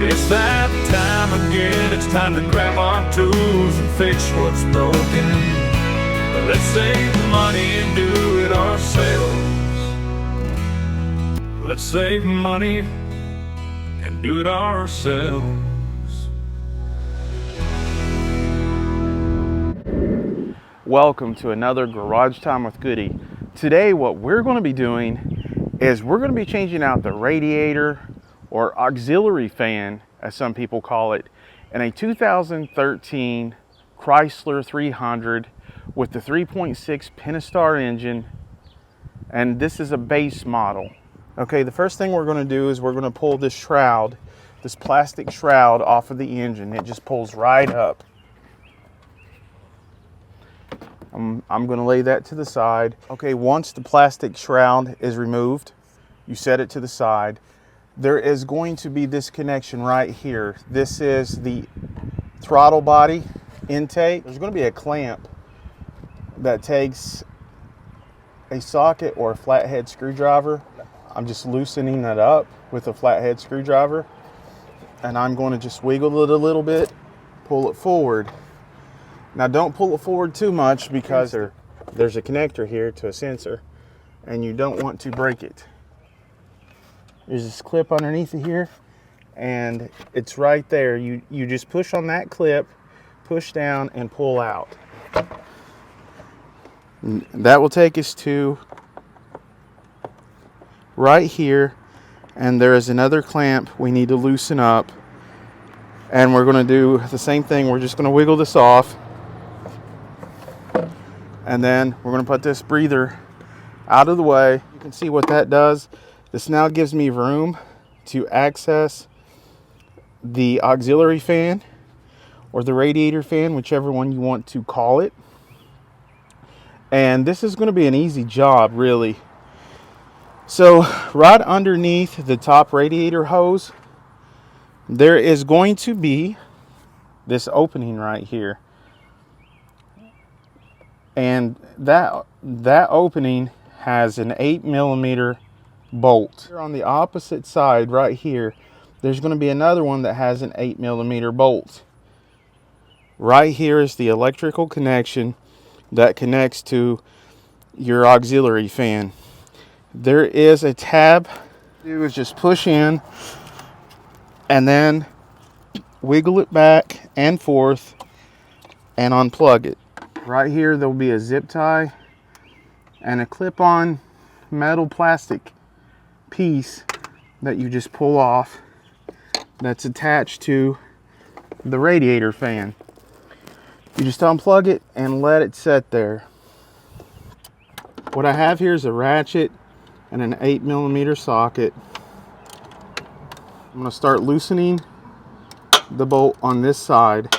It's that time again, it's time to grab our tools and fix what's broken. Let's save money and do it ourselves. Let's save money and do it ourselves. Welcome to another Garage Time with Goody. Today what we're going to be doing is we're going to be changing out the radiator or auxiliary fan, as some people call it, in a 2013 Chrysler 300 with the 3.6 Pentaster engine, and this is a base model. Okay, the first thing we're going to do is we're going to pull this shroud, this plastic shroud, off of the engine. It just pulls right up. I'm going to lay that to the side. Okay, once the plastic shroud is removed, you set it to the side. There is going to be this connection right here. This is the throttle body intake. There's going to be a clamp that takes a socket or a flathead screwdriver. I'm just loosening that up with a flathead screwdriver, and I'm going to just wiggle it a little bit, pull it forward. Now don't pull it forward too much because there's a connector here to a sensor and you don't want to break it. There's this clip underneath it here and it's right there. You just push on that clip, push down and pull out. That will take us to right here, and there is another clamp we need to loosen up, and we're going to do the same thing. We're just going to wiggle this off, and then we're going to put this breather out of the way. You can see what that does. This now gives me room to access the auxiliary fan or the radiator fan, whichever one you want to call it. And this is going to be an easy job, really. So right underneath the top radiator hose, there is going to be this opening right here. And that opening has an 8mm bolt. On the opposite side right here, there's going to be another one that has an 8mm bolt. Right here is the electrical connection that connects to your auxiliary fan. There is a tab. Do is just push in and then wiggle it back and forth and unplug it. Right here there will be a zip tie and a clip-on metal plastic piece that you just pull off that's attached to the radiator fan. You just unplug it and let it sit there. What I have here is a ratchet and an 8mm socket. I'm going to start loosening the bolt on this side.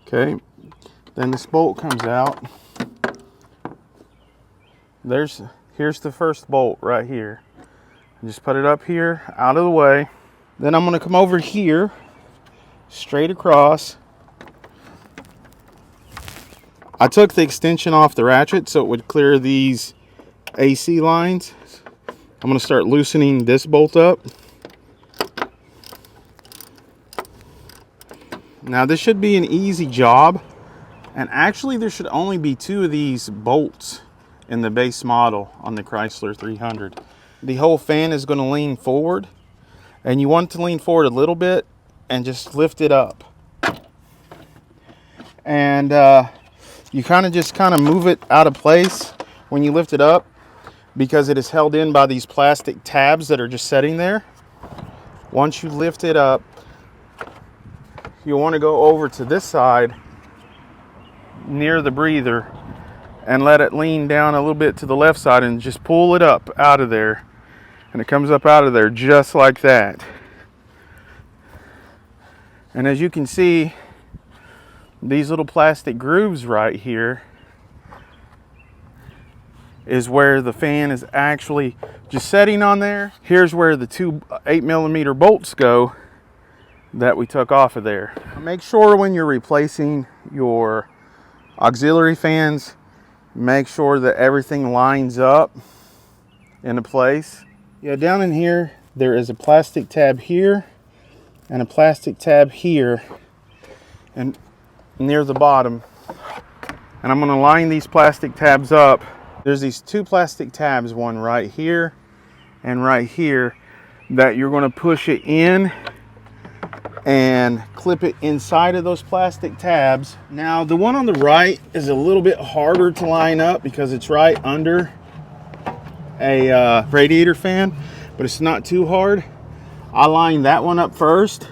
Okay, then this bolt comes out. Here's the first bolt right here. Just put it up here, out of the way. Then I'm going to come over here, straight across. I took the extension off the ratchet so it would clear these AC lines. I'm going to start loosening this bolt up. Now this should be an easy job, and actually there should only be 2 of these bolts in the base model on the Chrysler 300. The whole fan is going to lean forward, and you want it to lean forward a little bit and just lift it up. And you kind of move it out of place when you lift it up because it is held in by these plastic tabs that are just sitting there. Once you lift it up, you'll want to go over to this side near the breather and let it lean down a little bit to the left side and just pull it up out of there. And it comes up out of there just like that. And as you can see, these little plastic grooves right here is where the fan is actually just setting on there. Here's where the 2 8mm bolts go that we took off of there. Make sure when you're replacing your auxiliary fans Make sure that everything lines up into place. Yeah, down in here, there is a plastic tab here and a plastic tab here and near the bottom. And I'm gonna line these plastic tabs up. There's these two plastic tabs, one right here and right here, that you're gonna push it in and clip it inside of those plastic tabs. Now, the one on the right is a little bit harder to line up because it's right under a radiator fan, but it's not too hard. I line that one up first,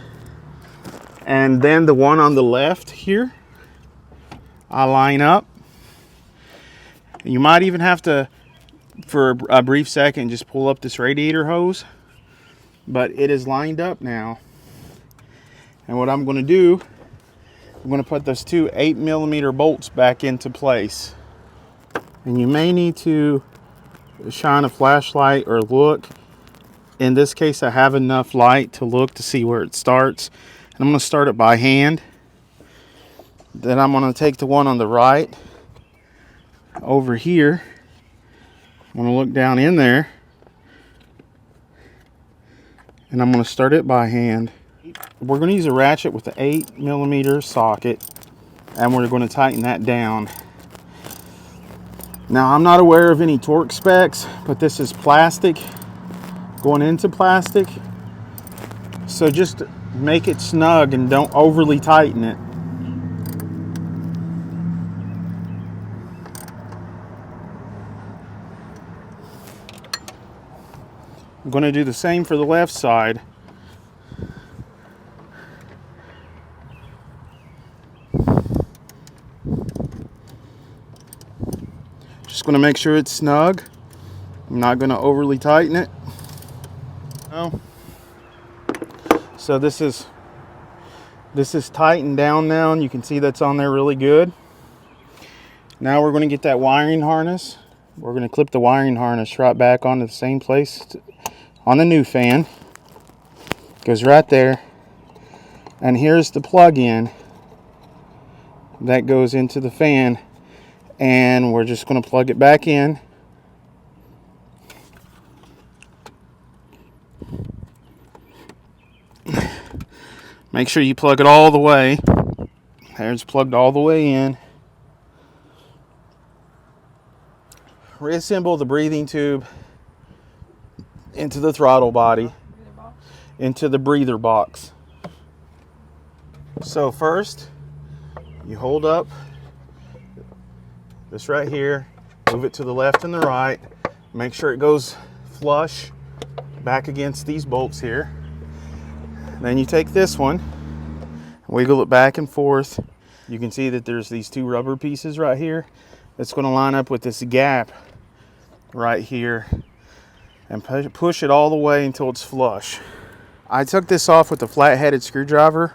and then the one on the left here, I line up. You might even have to, for a brief second, just pull up this radiator hose, but it is lined up now. And what I'm going to do, I'm going to put those two 8mm bolts back into place. And you may need to shine a flashlight or look. In this case, I have enough light to look to see where it starts. And I'm going to start it by hand. Then I'm going to take the one on the right over here. I'm going to look down in there. And I'm going to start it by hand. We're going to use a ratchet with an 8mm socket, and we're going to tighten that down. Now, I'm not aware of any torque specs, but this is plastic going into plastic, so just make it snug and don't overly tighten it. I'm going to do the same for the left side. Just going to make sure it's snug. I'm not going to overly tighten it. No. So this is tightened down now, and you can see that's on there really good. Now we're going to get that wiring harness. We're going to clip the wiring harness right back onto the same place on the new fan. Goes right there. And here's the plug-in that goes into the fan. And we're just going to plug it back in. Make sure you plug it all the way. There's plugged all the way in. Reassemble the breathing tube into the throttle body, into the breather box. So first, you hold up this right here, move it to the left and the right, make sure it goes flush back against these bolts here. Then you take this one, wiggle it back and forth. You can see that there's these two rubber pieces right here that's going to line up with this gap right here, and push it all the way until it's flush. I took this off with a flat-headed screwdriver.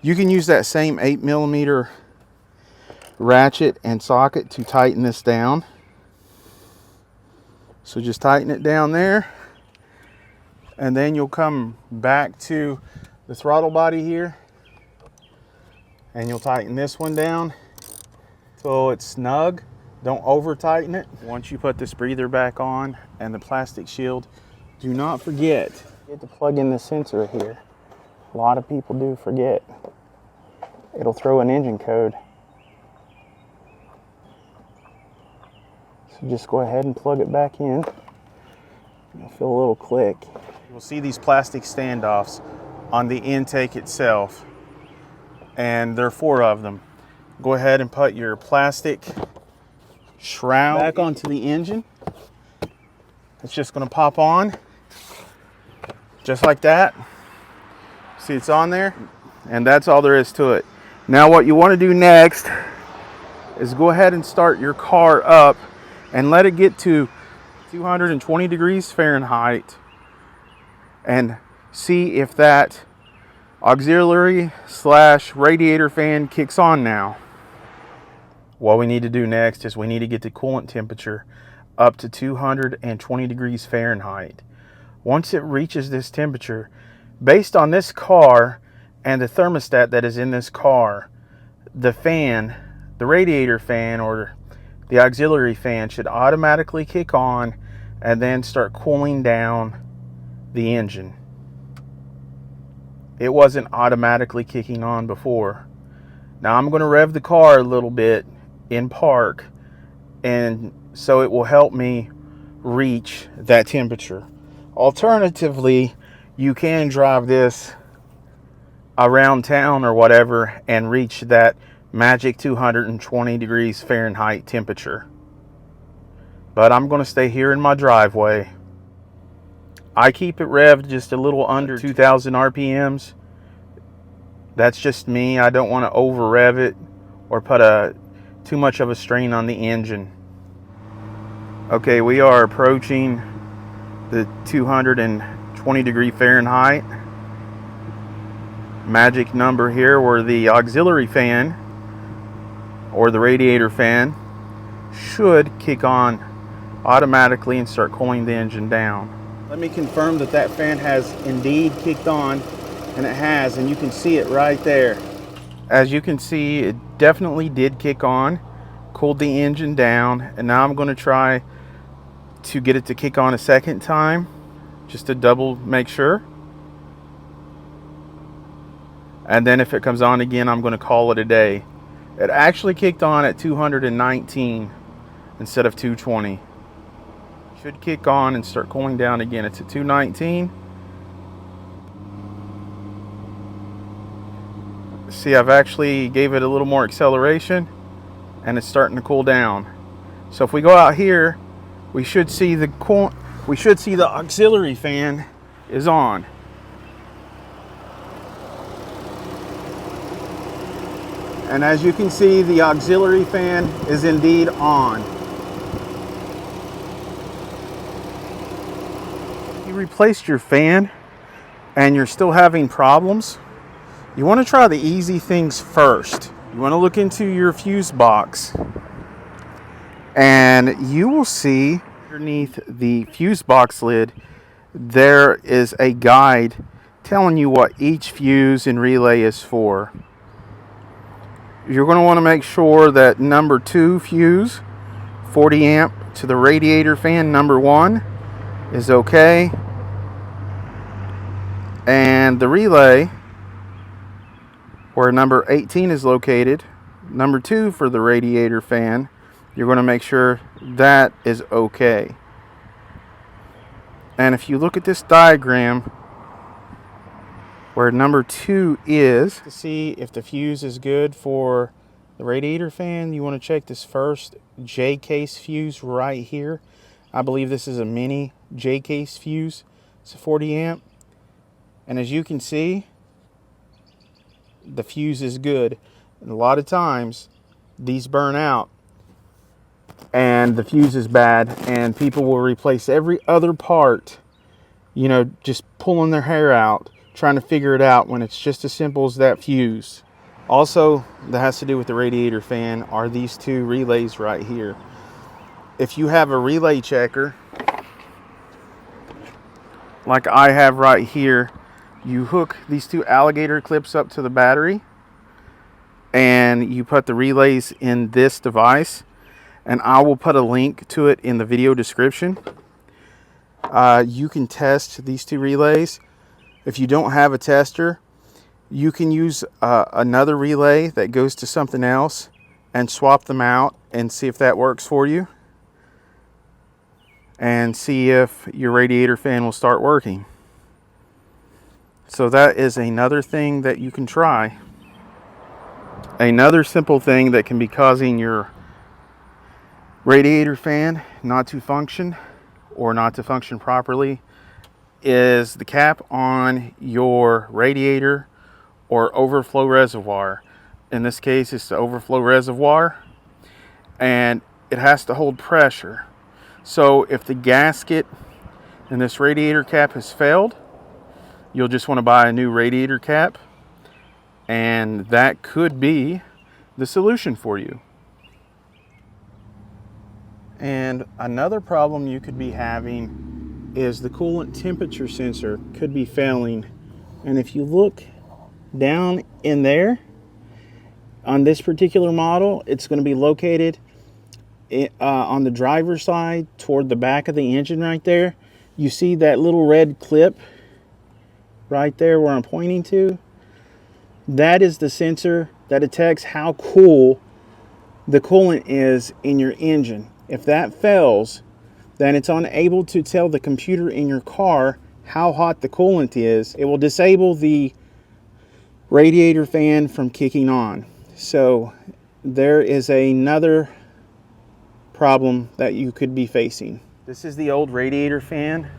You can use that same 8mm ratchet and socket to tighten this down. So just tighten it down there, and then you'll come back to the throttle body here, and you'll tighten this one down so it's snug. Don't over tighten it. Once you put this breather back on and the plastic shield, do not forget to plug in the sensor here. A lot of people do forget. It'll throw an engine code. So just go ahead and plug it back in. You'll feel a little click. You'll see these plastic standoffs on the intake itself, and there are 4 of them. Go ahead and put your plastic shroud back onto the engine. It's just going to pop on just like that. See, it's on there, and that's all there is to it. Now what you want to do next is go ahead and start your car up and let it get to 220 degrees Fahrenheit and see if that auxiliary / radiator fan kicks on now. What we need to do next is we need to get the coolant temperature up to 220 degrees Fahrenheit. Once it reaches this temperature, based on this car and the thermostat that is in this car, the fan, the radiator fan or the auxiliary fan should automatically kick on and then start cooling down the engine. It wasn't automatically kicking on before. Now I'm going to rev the car a little bit in park, and so it will help me reach that temperature. Alternatively, you can drive this around town or whatever and reach that magic 220 degrees Fahrenheit temperature. But I'm going to stay here in my driveway. I keep it revved just a little under 2,000 RPMs. That's just me. I don't want to over rev it or put too much of a strain on the engine. Okay, we are approaching the 220 degree Fahrenheit magic number here, where the auxiliary fan or the radiator fan should kick on automatically and start cooling the engine down. Let me confirm that that fan has indeed kicked on, and it has, and you can see it right there. As you can see, it definitely did kick on, cooled the engine down, and now I'm going to try to get it to kick on a second time just to double make sure. And then if it comes on again, I'm going to call it a day. It actually kicked on at 219 instead of 220. Should kick on and start cooling down again. It's at 219. See, I've actually gave it a little more acceleration and it's starting to cool down. So if we go out here, we should see the auxiliary fan is on. And as you can see, the auxiliary fan is indeed on. You replaced your fan and you're still having problems. You want to try the easy things first. You want to look into your fuse box, and you will see underneath the fuse box lid there is a guide telling you what each fuse and relay is for. You're going to want to make sure that number 2 fuse, 40 amp to the radiator fan, number 1 is okay, and the relay where number 18 is located, number 2 for the radiator fan, you're going to make sure that is okay. And if you look at this diagram where number 2 is, to see if the fuse is good for the radiator fan, you want to check this first J case fuse right here. I believe this is a mini J case fuse. It's a 40 amp, and as you can see, the fuse is good. And a lot of times these burn out and the fuse is bad, and people will replace every other part, you know, just pulling their hair out trying to figure it out when it's just as simple as that fuse. Also, that has to do with the radiator fan, are these 2 relays right here. If you have a relay checker like I have right here, you hook these 2 alligator clips up to the battery and you put the relays in this device, and I will put a link to it in the video description. You can test these 2 relays. If you don't have a tester, you can use another relay that goes to something else and swap them out and see if that works for you, and see if your radiator fan will start working. So that is another thing that you can try. Another simple thing that can be causing your radiator fan not to function or not to function properly is the cap on your radiator or overflow reservoir. In this case, it's the overflow reservoir, and it has to hold pressure. So if the gasket in this radiator cap has failed, you'll just want to buy a new radiator cap, and that could be the solution for you. And another problem you could be having is the coolant temperature sensor could be failing. And if you look down in there, on this particular model, it's going to be located on the driver's side toward the back of the engine right there, you see that little red clip right there where I'm pointing to? That is the sensor that detects how cool the coolant is in your engine. If that fails, then it's unable to tell the computer in your car how hot the coolant is. It will disable the radiator fan from kicking on. So there is another problem that you could be facing. This is the old radiator fan,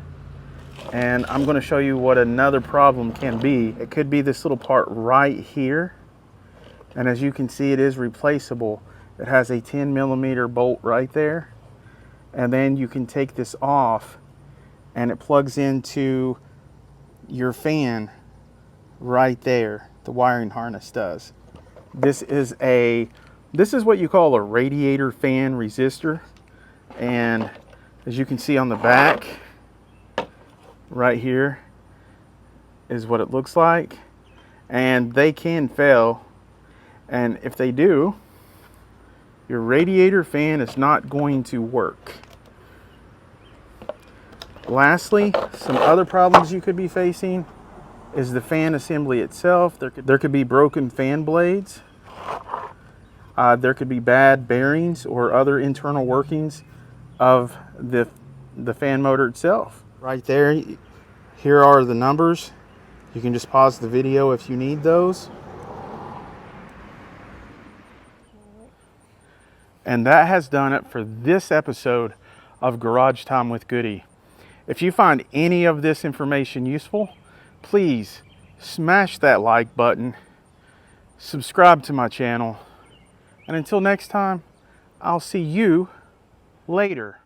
and I'm going to show you what another problem can be. It could be this little part right here, and as you can see, it is replaceable. It has a 10mm bolt right there, and then you can take this off and it plugs into your fan right there. The wiring harness does. This is what you call a radiator fan resistor, and as you can see on the back right here is what it looks like, and they can fail, and if they do, your radiator fan is not going to work. Lastly, some other problems you could be facing is the fan assembly itself. There could be broken fan blades. There could be bad bearings or other internal workings of the fan motor itself. Right there, here are the numbers. You can just pause the video if you need those. And that has done it for this episode of Garage Time with Goody. If you find any of this information useful, please smash that like button, subscribe to my channel, and until next time, I'll see you later.